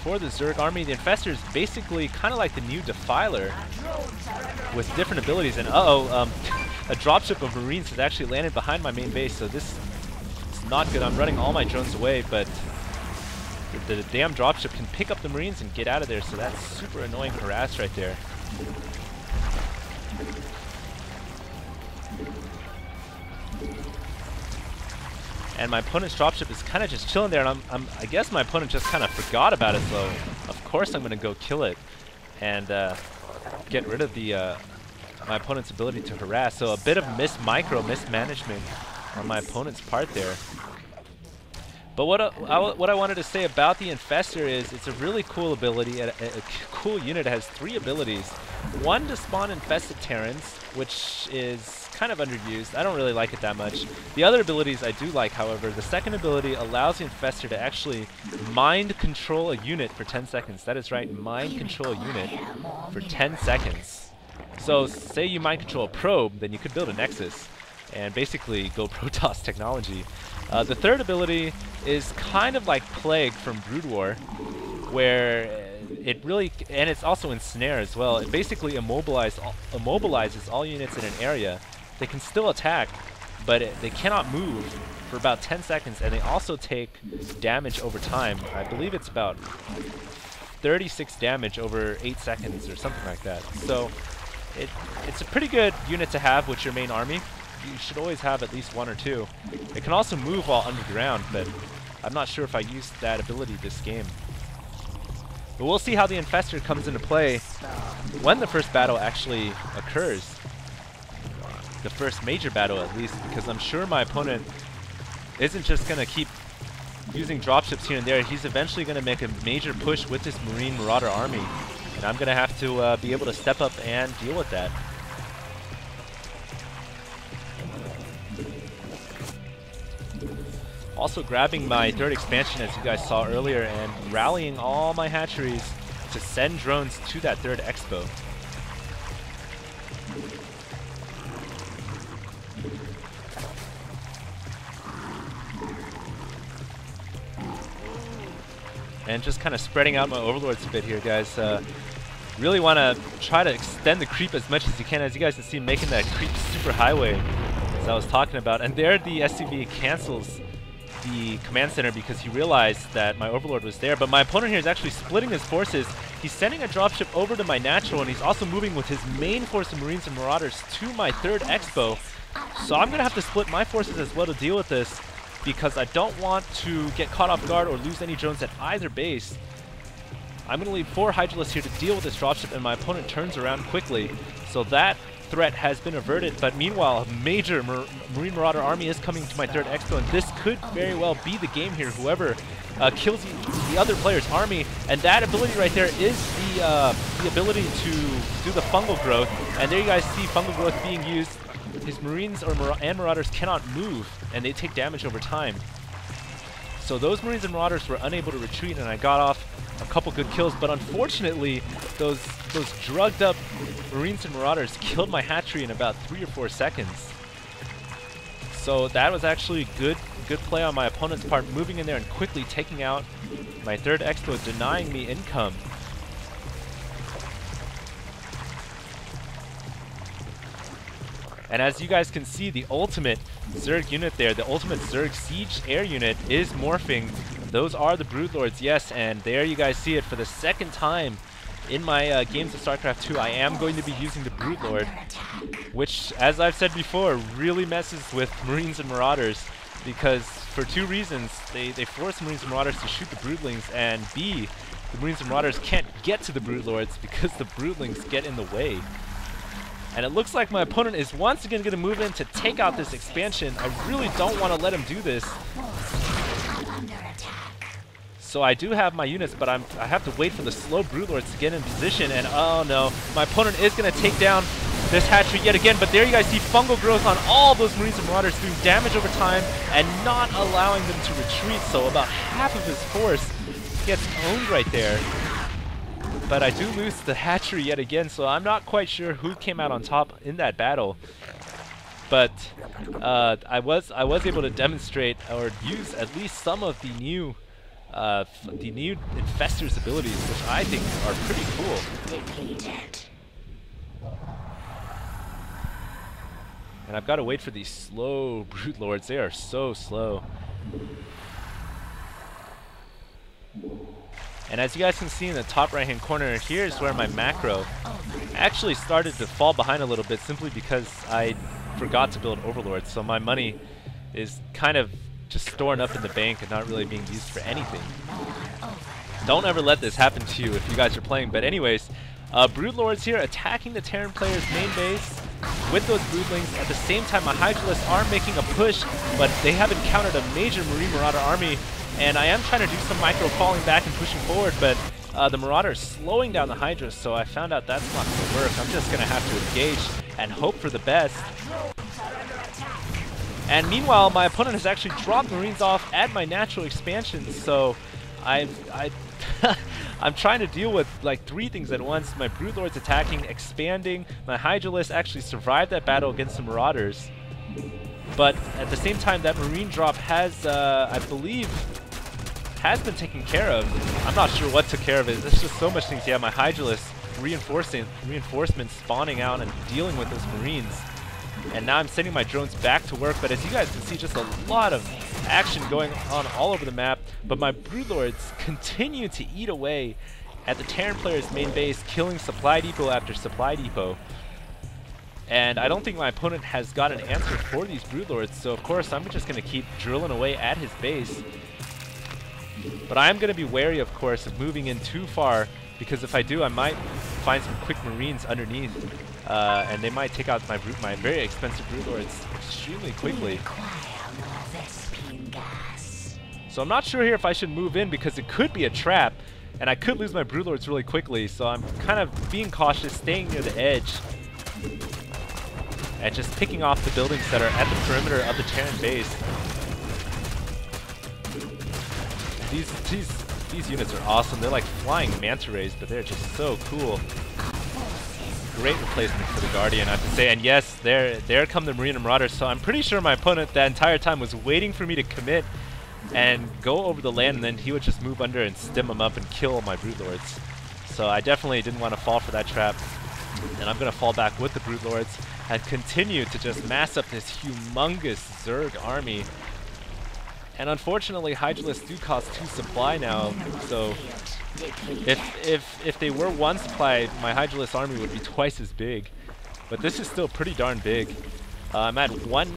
for the Zerg army. The Infestor is basically kind of like the new Defiler with different abilities. And a dropship of Marines has actually landed behind my main base, so this is not good. I'm running all my drones away, but the damn dropship can pick up the Marines and get out of there, so that's super annoying harass right there. And my opponent's dropship is kind of just chilling there, and I guess my opponent just kind of forgot about it, so of course I'm going to go kill it and get rid of the my opponent's ability to harass. So a bit of mismanagement on my opponent's part there. But what I wanted to say about the Infestor is it's a really cool ability, a cool unit. It has 3 abilities. One to spawn infested Terrans, which is kind of underused. I don't really like it that much. The other abilities I do like, however. The second ability allows the Infestor to actually mind control a unit for 10 seconds. That is right, mind control a unit for 10 seconds. So say you mind control a probe, then you could build a Nexus and basically go Protoss technology. The third ability is kind of like Plague from Brood War, where it really, and it's also Ensnare as well, it basically immobilizes all units in an area. They can still attack, but they cannot move for about 10 seconds, and they also take damage over time. I believe it's about 36 damage over 8 seconds or something like that. So it's a pretty good unit to have with your main army. You should always have at least 1 or 2. It can also move while underground, but I'm not sure if I used that ability this game. But we'll see how the Infestor comes into play when the first battle actually occurs. The first major battle, at least, because I'm sure my opponent isn't just going to keep using dropships here and there. He's eventually going to make a major push with this Marine Marauder army, and I'm going to have to be able to step up and deal with that. Also grabbing my 3rd expansion, as you guys saw earlier, and rallying all my hatcheries to send drones to that 3rd expo. And just kind of spreading out my overlords a bit here, guys. Really want to try to extend the creep as much as you can. As you guys can see, making that creep super highway, as I was talking about. And there the SCV cancels the command center because he realized that my overlord was there. But my opponent here is actually splitting his forces. He's sending a dropship over to my natural, and he's also moving with his main force of Marines and Marauders to my 3rd expo. So I'm going to have to split my forces as well to deal with this, because I don't want to get caught off guard or lose any drones at either base. I'm going to leave 4 Hydralisks here to deal with this dropship, and my opponent turns around quickly. So that threat has been averted, but meanwhile a major Marine Marauder army is coming to my 3rd expo, and this could very well be the game here. Whoever kills the other player's army, and that ability right there is the ability to do the fungal growth, and there you guys see fungal growth being used. His Marines and Marauders cannot move, and they take damage over time. So those Marines and Marauders were unable to retreat, and I got off a couple good kills, but unfortunately those drugged up Marines and Marauders killed my hatchery in about 3 or 4 seconds. So that was actually good play on my opponent's part, moving in there and quickly taking out my 3rd expo, denying me income. And as you guys can see, the ultimate Zerg unit there, the ultimate Zerg siege air unit is morphing. Those are the Broodlords, yes, and there you guys see it for the 2nd time in my games of Starcraft 2. I am going to be using the Broodlord, which, as I've said before, really messes with Marines and Marauders, because for 2 reasons. They force Marines and Marauders to shoot the Broodlings, and B, the Marines and Marauders can't get to the Broodlords because the Broodlings get in the way. And it looks like my opponent is once again going to move in to take out this expansion. I really don't want to let him do this. So I do have my units, but I have to wait for the slow Broodlords to get in position. And oh no, my opponent is going to take down this hatchery yet again. But there you guys see fungal growth on all those Marines and Marauders, doing damage over time and not allowing them to retreat. So about half of his force gets owned right there. But I do lose the hatchery yet again, so I'm not quite sure who came out on top in that battle. But I was able to demonstrate or use at least some of the new the new Infester's abilities, which I think are pretty cool. And I've got to wait for these slow Brood Lords. They are so slow. And as you guys can see in the top right hand corner, here's where my macro actually started to fall behind a little bit simply because I forgot to build Overlords. So my money is kind of just storing up in the bank and not really being used for anything. Don't ever let this happen to you if you guys are playing. But anyways, Broodlords here attacking the Terran player's main base with those Broodlings. At the same time, my Hydralisks are making a push, but they have encountered a major Marine Marauder army. And I am trying to do some micro falling back and pushing forward, but the Marauder is slowing down the Hydra, so I found out that's not going to work. I'm just going to have to engage and hope for the best. And meanwhile, my opponent has actually dropped Marines off at my natural expansion, so I'm trying to deal with like 3 things at once. My Broodlord's attacking, expanding. My Hydralisk actually survived that battle against the Marauders. But at the same time, that Marine drop has, I believe, has been taken care of. I'm not sure what took care of it. There's just so much things. Yeah, my Hydralisk reinforcements spawning out and dealing with those Marines. And now I'm sending my drones back to work. But as you guys can see, just a lot of action going on all over the map. But my Broodlords continue to eat away at the Terran player's main base, killing supply depot after supply depot. And I don't think my opponent has got an answer for these Broodlords, so of course I'm just going to keep drilling away at his base. But I am going to be wary, of course, of moving in too far, because if I do, I might find some quick Marines underneath, and they might take out my very expensive Broodlords extremely quickly. So I'm not sure here if I should move in, because it could be a trap, and I could lose my Broodlords really quickly, so I'm kind of being cautious, staying near the edge, and just picking off the buildings that are at the perimeter of the Terran base. These units are awesome. They're like flying manta rays, but they're just so cool. Great replacement for the Guardian, I have to say. And yes, there come the Marine and Marauders. So I'm pretty sure my opponent that entire time was waiting for me to commit and go over the land, and then he would just move under and stem them up and kill my Broodlords. So I definitely didn't want to fall for that trap. And I'm going to fall back with the Broodlords and continue to just mass up this humongous Zerg army. And unfortunately, Hydralisks do cost 2 supply now, so if they were 1 supply, my Hydralisk army would be twice as big. But this is still pretty darn big. I'm at 1